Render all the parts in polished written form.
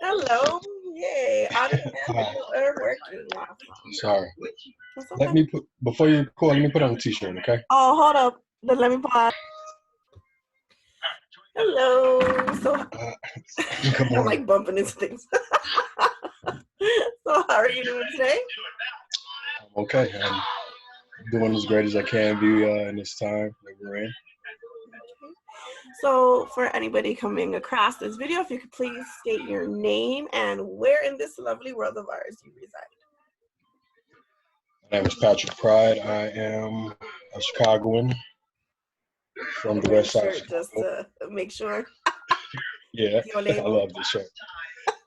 Hello. Yay. Audio and Hi. video are working. Awesome. Sorry. That's Let okay. me put before you call. Let me put on a t-shirt, okay? Oh, hold up. Then let me pause. Hello. So Uh, Good I'm morning. like bumping into things. So how are you doing today? I'm okay. I'm doing as great as I can be in this time that we're in. Okay. So for anybody coming across this video, if you could please state your name and where in this lovely world of ours you reside. My name is Patrick Pride. I am a Chicagoan from the Wearing west the side of shirt just Chicago. to make sure Yeah, it's your I label. love this shirt.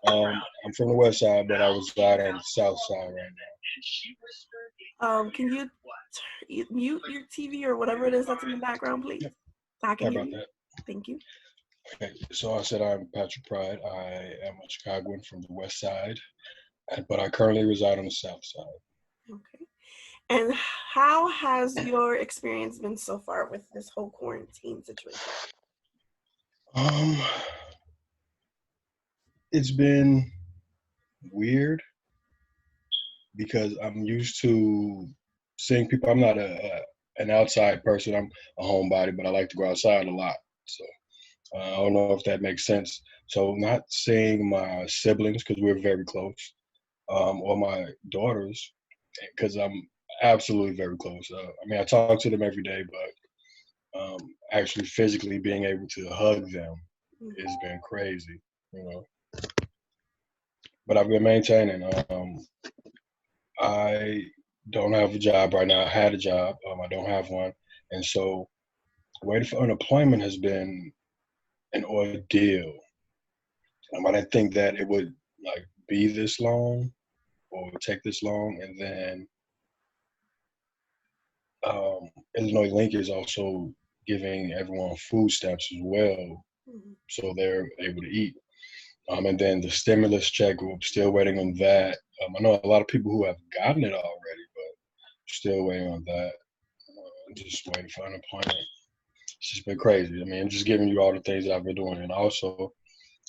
I'm from the west side, but I reside on the south side right Can you mute your TV or whatever it is that's in the background, please? now. So I Sorry can hear about you. that. Thank you. Okay, so I said I'm Patrick Pride. I am a Chicagoan from the west side, but I currently reside on the south side. Okay. And how has your experience been so far with this whole quarantine situation? Um, it's been weird because I'm used to seeing people. I'm not an outside person. I'm a homebody, but I like to go outside a lot. So I don't know if that makes sense. So not seeing my siblings because we're very close, or my daughters because I'm absolutely very close. I mean, I talk to them every day, but actually physically being able to hug them has been crazy. You know, but I've been maintaining. I don't have a job right now. I had a job. I don't have one, and so waiting for unemployment has been an ordeal. I didn't think that it would like be this long or take this long, and then Illinois Link is also giving everyone food stamps as well, Mm-hmm. so they're able to eat. And then the stimulus check, we're still waiting on that. I know a lot of people who have gotten it already, but still waiting on that. Just waiting for unemployment. It's just been crazy. I mean, I'm just giving you all the things that I've been doing. And also,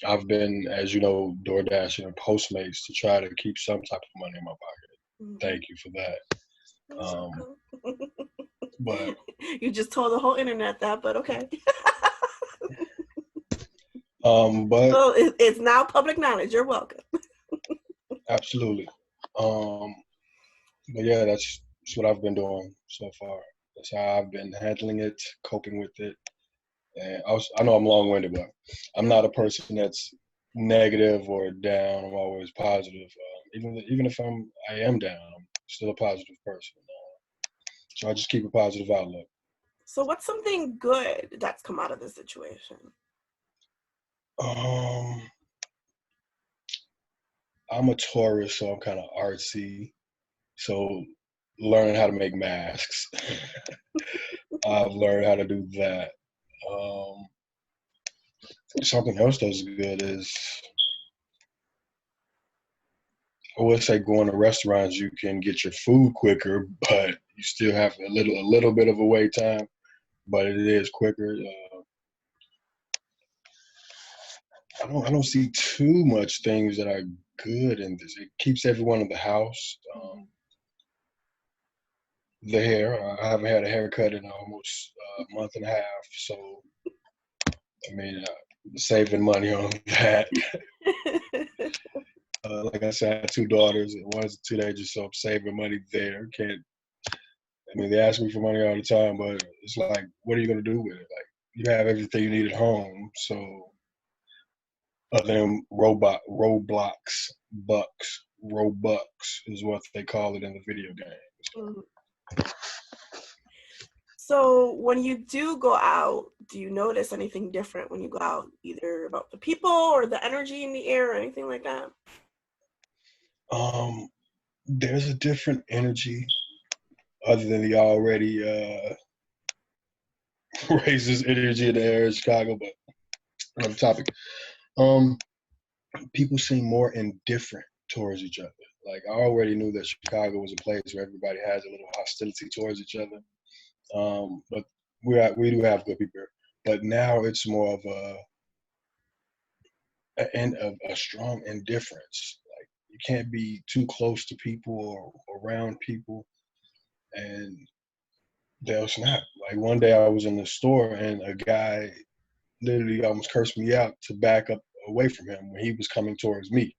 I've been, as you know, DoorDashing and Postmates to try to keep some type of money in my pocket. Mm-hmm. Thank you for that. But You just told the whole internet that, but okay. but Well, it's now public knowledge. You're welcome. absolutely. Um, but yeah, that's what I've been doing so far. That's how I've been handling it, coping with it. And I know I'm long-winded, but I'm not a person that's negative or down. I'm always positive. Even if I am down, I'm still a positive person. So I just keep a positive outlook. So what's something good that's come out of this situation? Um, I'm a Taurus, so I'm kind of artsy. So learning how to make masks, I've learned how to do that. Um, Something else that's good is I would say going to restaurants, you can get your food quicker, but you still have a little bit of a wait time, but it is quicker. I don't see too much things that are good in this. It keeps everyone in the house. The hair, I haven't had a haircut in almost a month and a half, so I mean, saving money on that. Like I said, I have two daughters, and one's a teenager, so I'm saving money there. Can't I mean, they ask me for money all the time, but it's like, what are you gonna do with it? Like, you have everything you need at home. So, other than Robux is what they call it in the video games. Mhm. So when you do go out, do you notice anything different when you go out, either about the people or the energy in the air or anything like that? There's a different energy other than the already raises energy in the air in Chicago, but another topic. Um, People seem more indifferent towards each other. Like I already knew that Chicago was a place where everybody has a little hostility towards each other. But we do have good people. But now it's more of and a strong indifference. Like you can't be too close to people or around people, and they'll snap. Like one day I was in the store and a guy literally almost cursed me out to back up away from him when he was coming towards me,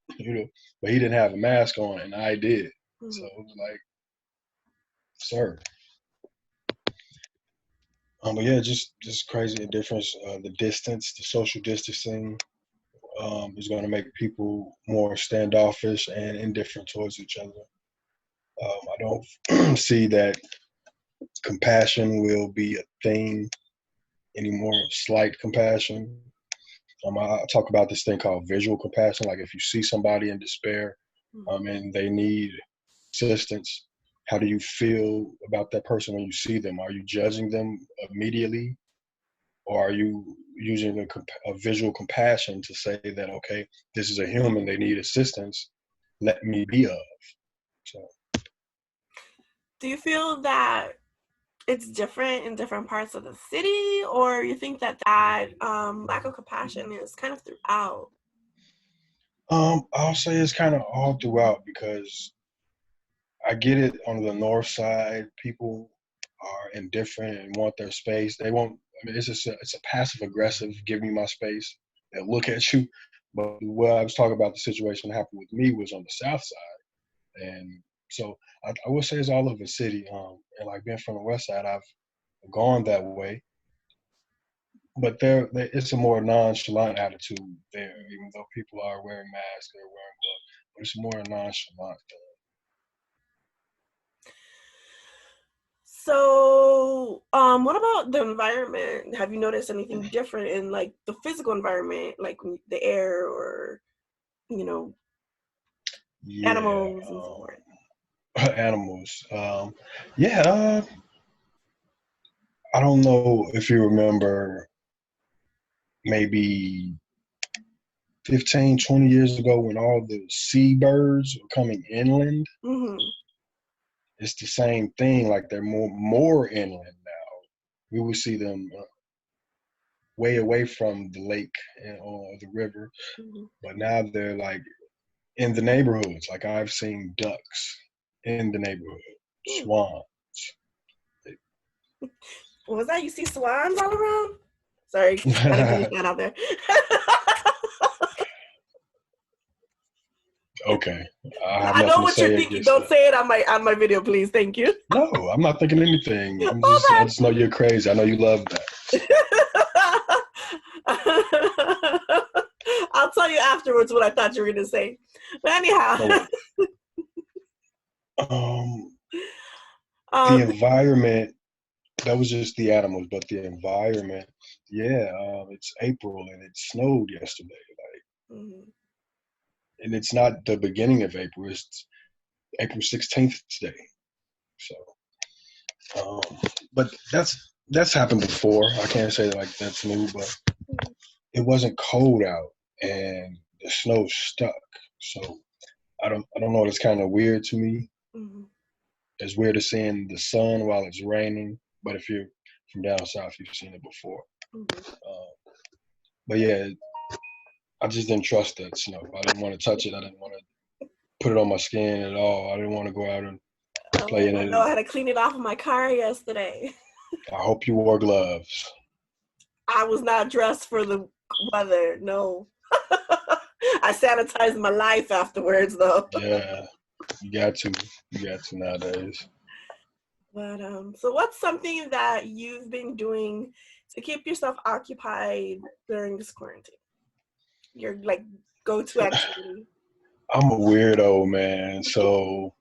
but he didn't have a mask on and I did. So it was like, sir. But yeah, just crazy indifference. The distance, the social distancing, is going to make people more standoffish and indifferent towards each other. I don't see that compassion will be a thing anymore. Slight compassion. I talk about this thing called visual compassion. Like if you see somebody in despair, and they need assistance, how do you feel about that person when you see them? Are you judging them immediately, or are you using a visual compassion to say that, okay, this is a human, they need assistance, let me be of? So, do you feel that it's different in different parts of the city, or you think that lack of compassion is kind of throughout? I'll say it's kind of all throughout because I get it on the north side. People are indifferent and want their space. They won't. I mean, it's a passive aggressive. Give me my space. They'll look at you. But what I was talking about, the situation that happened with me was on the south side, and so I would say it's all over the city. And like being from the west side, I've gone that way, but it's a more nonchalant attitude there. Even though people are wearing masks, they're wearing gloves, but it's more nonchalant. So, what about the environment? Have you noticed anything different in like the physical environment, like the air or, you know, Yeah, animals and so forth? animals. Yeah, I don't know if you remember maybe 15, 20 years ago when all the seabirds were coming inland. Mm-hmm. It's the same thing. Like they're more inland now. We would see them way away from the lake or the river, Mm-hmm. but now they're like in the neighborhoods. Like I've seen ducks in the neighborhood, swans. What was that? You see swans all around? Sorry, gotta get that out there. Okay, I have I know nothing to what you're say thinking. against Don't that. say it on my video, please. Thank you. No, I'm not thinking anything. I just know you're crazy. I know you love that. I'll tell you afterwards what I thought you were gonna say. But anyhow, No, the environment, that was just the animals, but the environment, yeah, it's April and it snowed yesterday. Like, and it's not the beginning of April, it's April 16th today. So, but that's happened before. I can't say like that's new, but it wasn't cold out and the snow stuck. So I don't know. It's kind of weird to me. It's weird to seeing the sun while it's raining. But if you're from down south, you've seen it before. But yeah, I just didn't trust that snow. I didn't want to touch it. I didn't want to put it on my skin at all. I didn't want to go out and play in I it. know I had to clean it off of my car yesterday. I hope you wore gloves. I was not dressed for the weather. No. I sanitized my life afterwards, though. Yeah, you got to. You got to nowadays. But so what's something that you've been doing to keep yourself occupied during this quarantine? Your like go-to activity? I'm a weirdo, man. So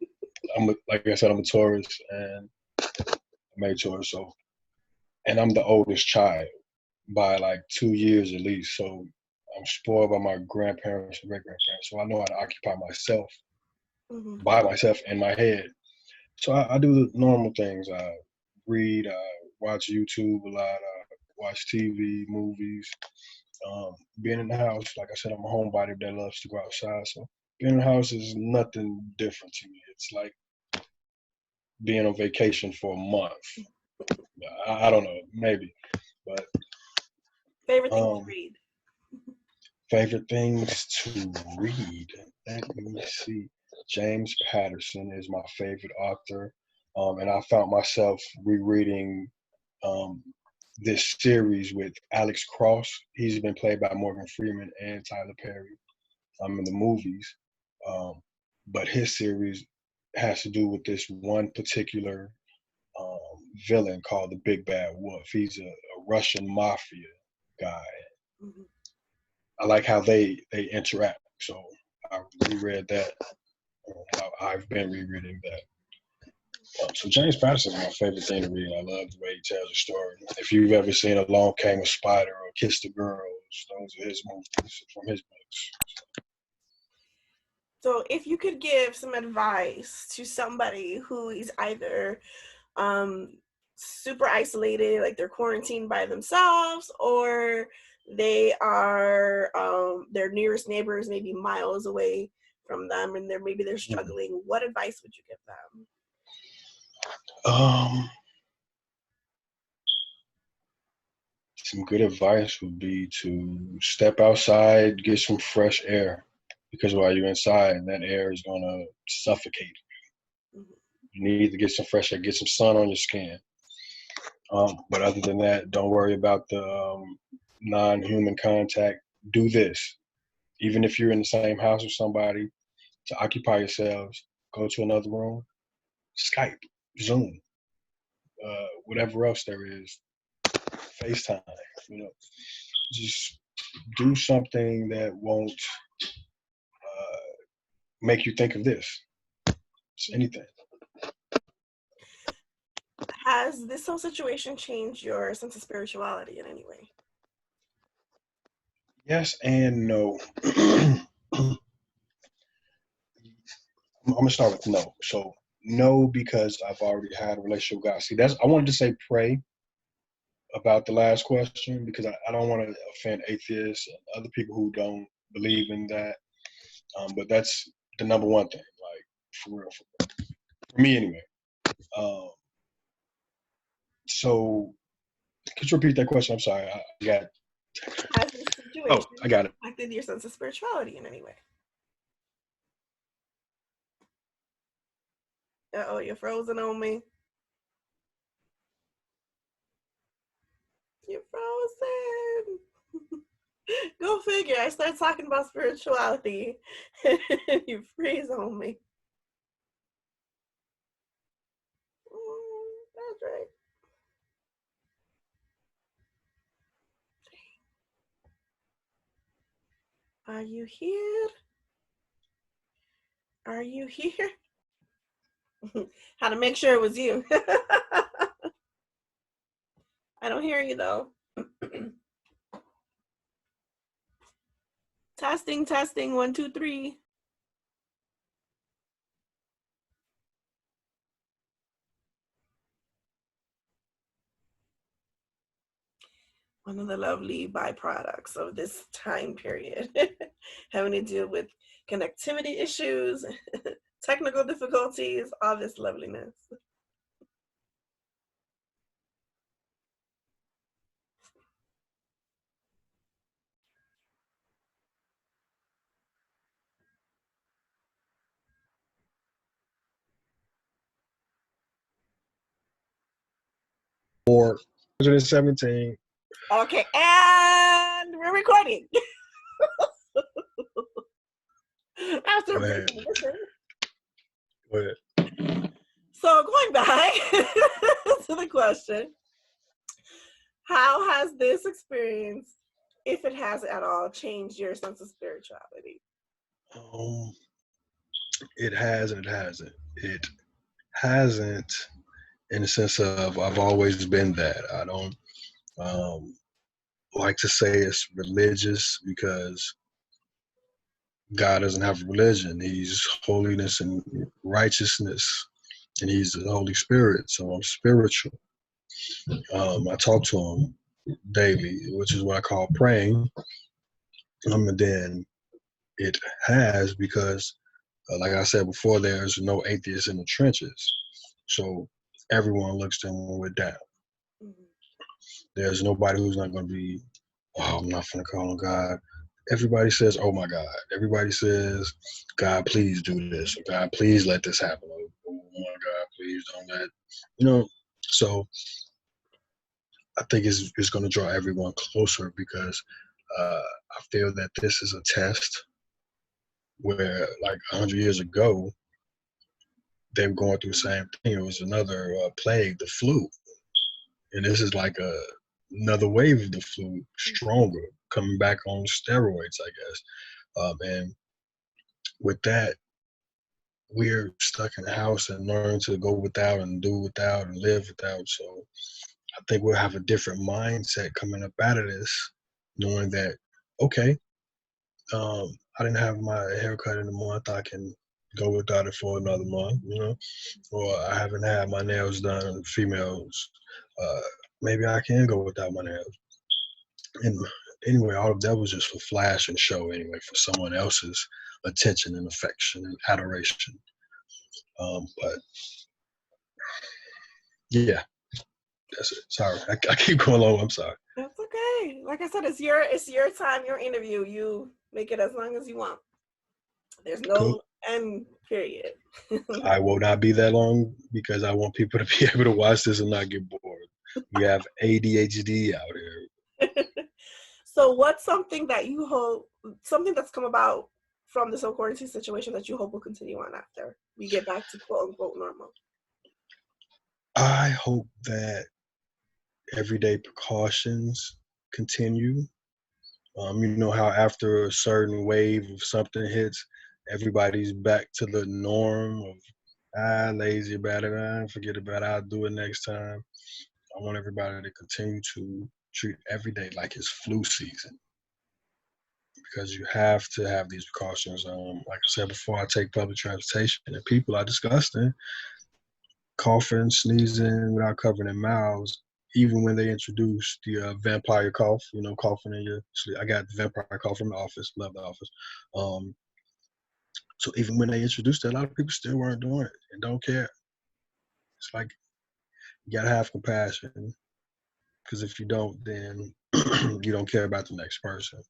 like I said, I'm a Taurus and I made Taurus. So, and I'm the oldest child by like 2 years at least. So I'm spoiled by my grandparents and great grandparents. So I know how to occupy myself by myself in my head. So I do the normal things. I read, I watch YouTube a lot, I watch TV, movies. Being in the house, like I said, I'm a homebody that loves to go outside. So being in the house is nothing different to me. It's like being on vacation for a month. I don't know, maybe, but Favorite thing to read? Favorite things to read. Let me see. James Patterson is my favorite author. And I found myself rereading um, this series with Alex Cross. He's been played by Morgan Freeman and Tyler Perry in the movies. Um, but his series has to do with this one particular villain called the Big Bad Wolf. He's a Russian mafia guy. Mm-hmm. I like how they interact. So I reread that. I've been rereading that. So James Patterson is my favorite thing to read. I love the way he tells a story. If you've ever seen Along Came a Spider or Kiss the Girls, those are his movies from his books. So if you could give some advice to somebody who is either super isolated, like they're quarantined by themselves, or they are their nearest neighbors maybe miles away from them, and they're struggling, what advice would you give them? Some good advice would be to step outside, get some fresh air, because while you're inside, that air is going to suffocate. Mm-hmm. You need to get some fresh air, get some sun on your skin. But other than that, don't worry about the non-human contact. Do this. Even if you're in the same house with somebody, to occupy yourselves, go to another room, Skype, Zoom, whatever else there is, FaceTime, just do something that won't make you think of this. Just anything. Has this whole situation changed your sense of spirituality in any way? Yes and no. I'm gonna start with no. So no, because I've already had a relationship with God. See, I wanted to say pray about the last question because I don't want to offend atheists and other people who don't believe in that. But that's the number one thing, like for real, for me anyway. Um, so could you repeat that question? I'm sorry, I got. Has this situation I got it. affected your sense of spirituality in any way? Uh-oh, you're frozen on me. You're frozen. Go figure. I start talking about spirituality and you freeze on me. That's right. Are you here? Are you here? How to make sure it was you. I don't hear you though. Testing, testing, 1, 2, 3. One of the lovely byproducts of this time period, having to deal with connectivity issues, technical difficulties, all this loveliness. For 117. Okay, and we're recording. After a brief intermission. Go ahead. So going back to the question, how has this experience, if it has at all, changed your sense of spirituality? It has and it hasn't. It hasn't in the sense of I've always been that. I don't like to say it's religious because God doesn't have a religion. He's holiness and righteousness, and He's the Holy Spirit. So I'm spiritual. I talk to Him daily, which is what I call praying. And then it has because, like I said before, there's no atheists in the trenches. So everyone looks to Him when we're down. Mm-hmm. There's nobody who's not going to be, oh, I'm not going to call on God. everybody says, "Oh my God!" Everybody says, "God, please do this," or "God, please let this happen." Oh my God, please don't let you know. So I think it's going to draw everyone closer because I feel that this is a test where, like 100 years ago, they were going through the same thing. It was another plague, the flu, and this is like another wave of the flu, stronger, coming back on steroids, I guess. And with that, we're stuck in the house and learn to go without and do without and live without. So I think we'll have a different mindset coming up out of this, knowing that, okay, I didn't have my haircut in a month. I can go without it for another month, or I haven't had my nails done. Females, uh, maybe I can go without my nails. And anyway, all of that was just for flash and show, anyway, for someone else's attention and affection and adoration. But yeah, that's it. Sorry, I keep going long. I'm sorry. That's okay. Like I said, it's your time, your interview. You make it as long as you want. There's Cool. no end period. I will not be that long because I want people to be able to watch this and not get bored. We have ADHD out here. So what's something that you hope, something that's come about from this whole quarantine situation that you hope will continue on after we get back to quote unquote normal? I hope that everyday precautions continue. You know how after a certain wave of something hits, everybody's back to the norm of lazy about it, forget about it, I'll do it next time. I want everybody to continue to treat every day like it's flu season because you have to have these precautions. Like I said before, I take public transportation and people are disgusting, coughing, sneezing without covering their mouths. Even when they introduced the vampire cough, coughing in your sleep. I got the vampire cough from the office, love the office. Um, so even when they introduced it, a lot of people still weren't doing it and don't care. It's like you gotta have compassion because if you don't, then you don't care about the next person.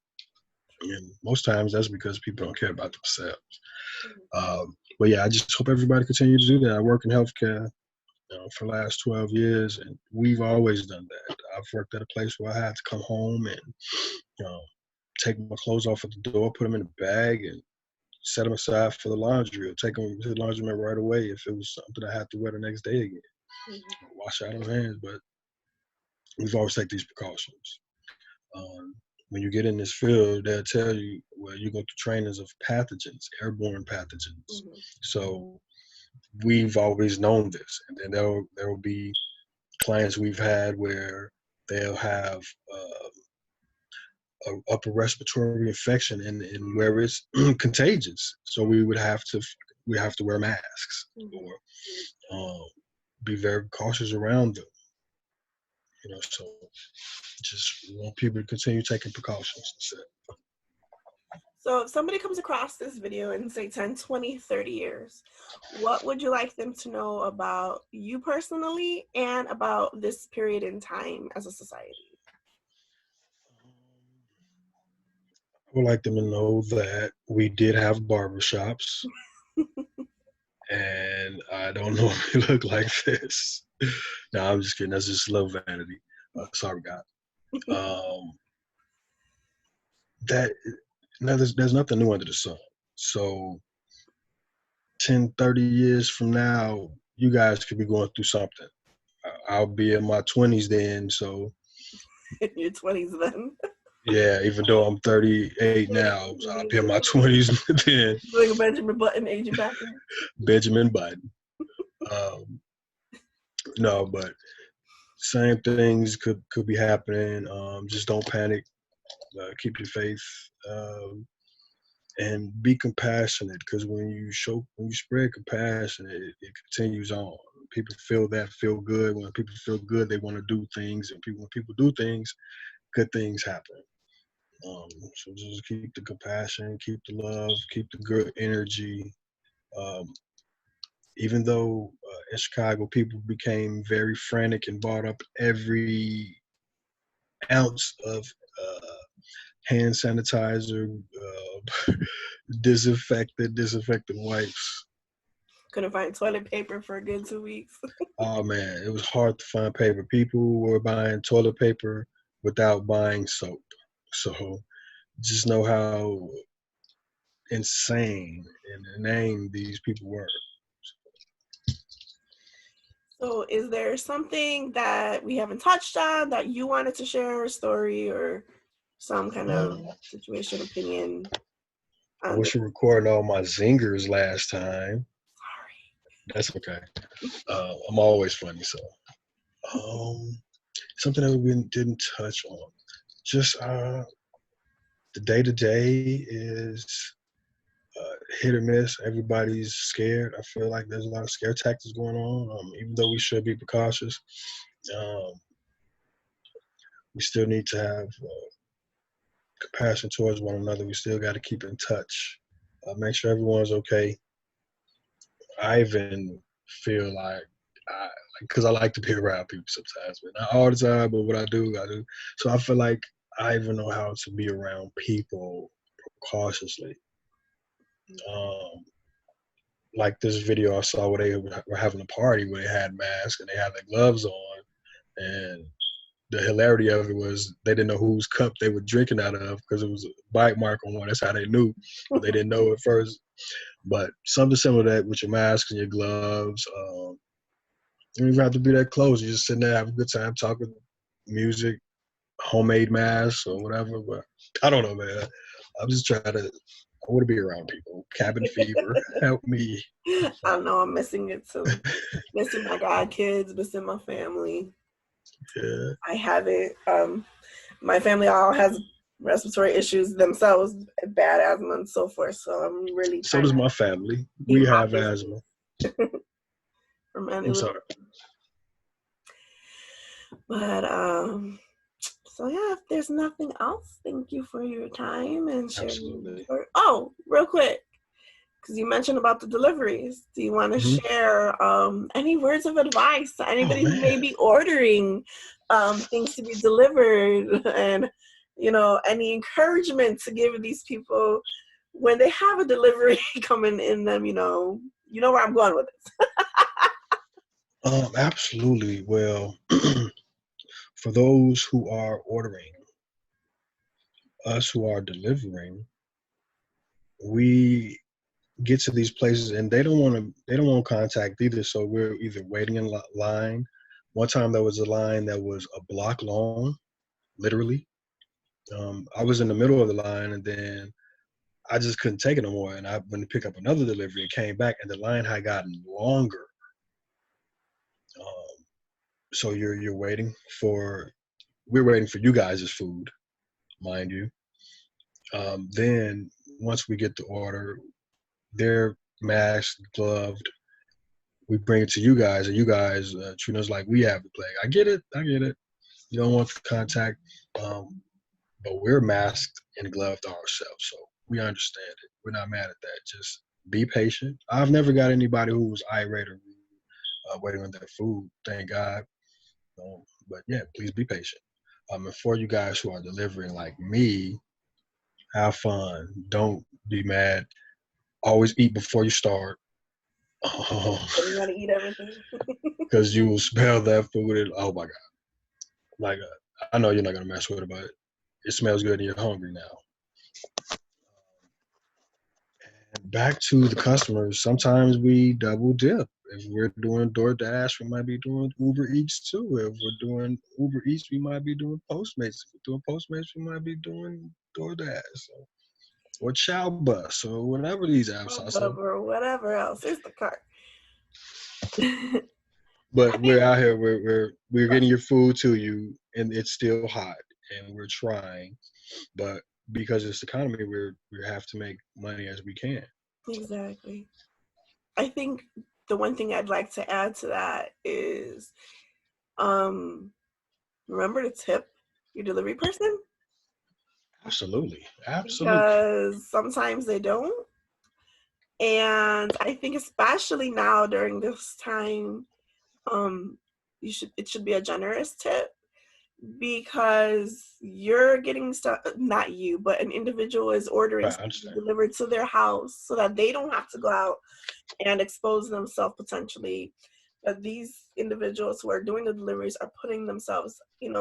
And most times that's because people don't care about themselves. But yeah, I just hope everybody continues to do that. I work in healthcare for the last 12 years, and we've always done that. I've worked at a place where I had to come home and uh, take my clothes off at the door, put them in a bag, and set them aside for the laundry, or take them to the laundromat right away if it was something I had to wear the next day again. Wash out those hands, but we've always take these precautions. Um, when you get in this field, they'll tell you, well, you go through trainings of pathogens, airborne pathogens. So we've always known this, and then there will be clients we've had where they'll have a upper respiratory infection and where it's contagious. So we have to wear masks or be very cautious around them. So just want people to continue taking precautions. So if somebody comes across this video in say 10, 20, 30 years, what would you like them to know about you personally and about this period in time as a society? I would like them to know that we did have barbershops, and I don't normally look like this. No, I'm just kidding. That's just low vanity. Sorry, God. That no, there's nothing new under the sun. So 10, 30 years from now, you guys could be going through something. I'll be in my 20s then, so In your 20s then. yeah, even though I'm 38 now, so I'll be in my 20s then. Like a Benjamin Button aging backwards. Benjamin Button. No, but same things could be happening. Just don't panic. Keep your faith. And be compassionate, because when you spread compassion, it continues on. People feel good. When people feel good, they want to do things, and when people do things, good things happen. So just keep the compassion, keep the love, keep the good energy. Um, Even though in Chicago people became very frantic and bought up every ounce of hand sanitizer, disinfectant wipes. Couldn't find toilet paper for a good 2 weeks. Oh man, it was hard to find paper. People were buying toilet paper without buying soap. So just know how insane and inane these people were. So is there something that we haven't touched on that you wanted to share, a story or some kind of situation, opinion I on this? wish you recorded all my zingers last time. That's okay. I'm always funny, so something that we didn't touch on. Just the day to day is hit or miss. Everybody's scared. I feel like there's a lot of scare tactics going on. Even though we should be precautious, um, we still need to have compassion towards one another. We still got to keep in touch. Make sure everyone's okay. I even feel like because I like to be around people sometimes, but not all the time. But what I do, I do. So I feel like I even know how to be around people cautiously. Um, like this video I saw where they were having a party where they had masks and they had their gloves on, and the hilarity of it was they didn't know whose cup they were drinking out of because it was a bite mark on one. That's how they knew, but they didn't know at first. But something similar to that with your mask and your gloves. You don't even have to be that close. You're just sitting there having a good time talking music, homemade masks or whatever. But I don't know, man. I'm just trying to. I want to be around people. Cabin fever, help me. I don't know, I'm missing it too. Missing my godkids, missing my family. Yeah. I have it. My family all has respiratory issues themselves, bad asthma and so forth. So I'm really So trying does to my family. keep We my have asthma. distance from any I'm little. sorry. But so yeah, if there's nothing else, thank you for your time and sharing. Absolutely. Oh, real quick, because you mentioned about the deliveries. Do you want to Mm-hmm. share any words of advice to Oh anybody who may man. be ordering things to be delivered, and any encouragement to give these people when they have a delivery coming in them? You know where I'm going with this. Absolutely. Well, for those who are ordering, us who are delivering, we get to these places and they don't want contact either. So we're either waiting in line. One time there was a line that was a block long, literally. I was in the middle of the line and then I just couldn't take it no more. And I went to pick up another delivery and came back and the line had gotten longer. Um, so you're waiting for we're waiting for you guys' food, mind you. Then once we get the order, they're masked, gloved. We bring it to you guys, and you guys treat us like we have the plague. I get it. You don't want the contact, but we're masked and gloved ourselves, so we understand it. We're not mad at that. Just be patient. I've never got anybody who was irate or waiting on their food. Thank God. But yeah, please be patient. And for you guys who are delivering like me, have fun. Don't be mad. Always eat before you start. You want to eat everything. Because you will smell that food and oh my god, like I know you're not gonna mess with it, but it smells good and you're hungry now. And back to the customers, sometimes we double dip. If we're doing DoorDash, we might be doing Uber Eats too. If we're doing Uber Eats, we might be doing Postmates. If we're doing Postmates, we might be doing DoorDash or Chow Bus or whatever these apps are. So, Or whatever else. It's the cart. I but we're think out here. We're getting your food to you, and it's still hot, and we're trying. But because it's economy, we have to make money as we can. exactly. I think the one thing I'd like to add to that is remember to tip your delivery person, Absolutely, absolutely. because sometimes they don't. And I think especially now during this time, it should be a generous tip, because you're getting stuff, not you, but an individual is ordering Right, I stuff understand. delivered to their house so that they don't have to go out and expose themselves potentially. But these individuals who are doing the deliveries are putting themselves, in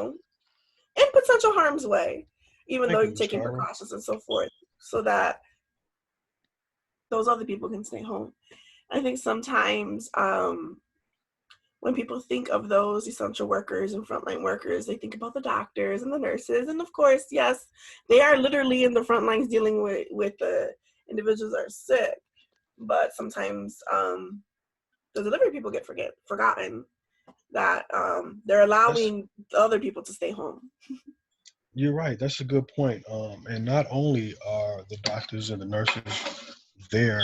potential harm's way, even though Thank you, you're Miss taking Carver. precautions and so forth, so that those other people can stay home. I think sometimes when people think of those essential workers and frontline workers, they think about the doctors and the nurses. And of course, yes, they are literally in the front lines dealing with the individuals that are sick. But sometimes the delivery people get forgotten that they're That's allowing the other people to stay home. You're right. That's a good point. And not only are the doctors and the nurses there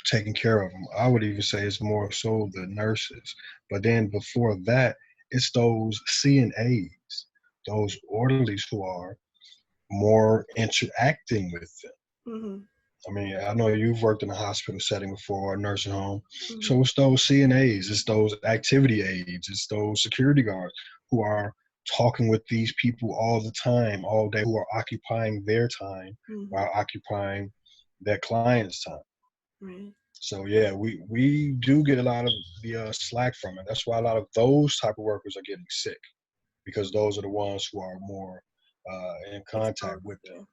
taking care of them, I would even say it's more so the nurses. But then before that, it's those CNAs, those orderlies who are more interacting with them. Mm-hmm. I mean, I know you've worked in a hospital setting before, a nursing home. Mm-hmm. So it's those CNAs, it's those activity aides, it's those security guards who are talking with these people all the time, all day, who are occupying their time Mm-hmm. while occupying their clients' time. Right. So yeah, we do get a lot of the slack from it. That's why a lot of those type of workers are getting sick, because those are the ones who are more in contact Exposed. with them.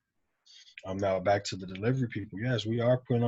Yeah. Now back to the delivery people. Yes, we are putting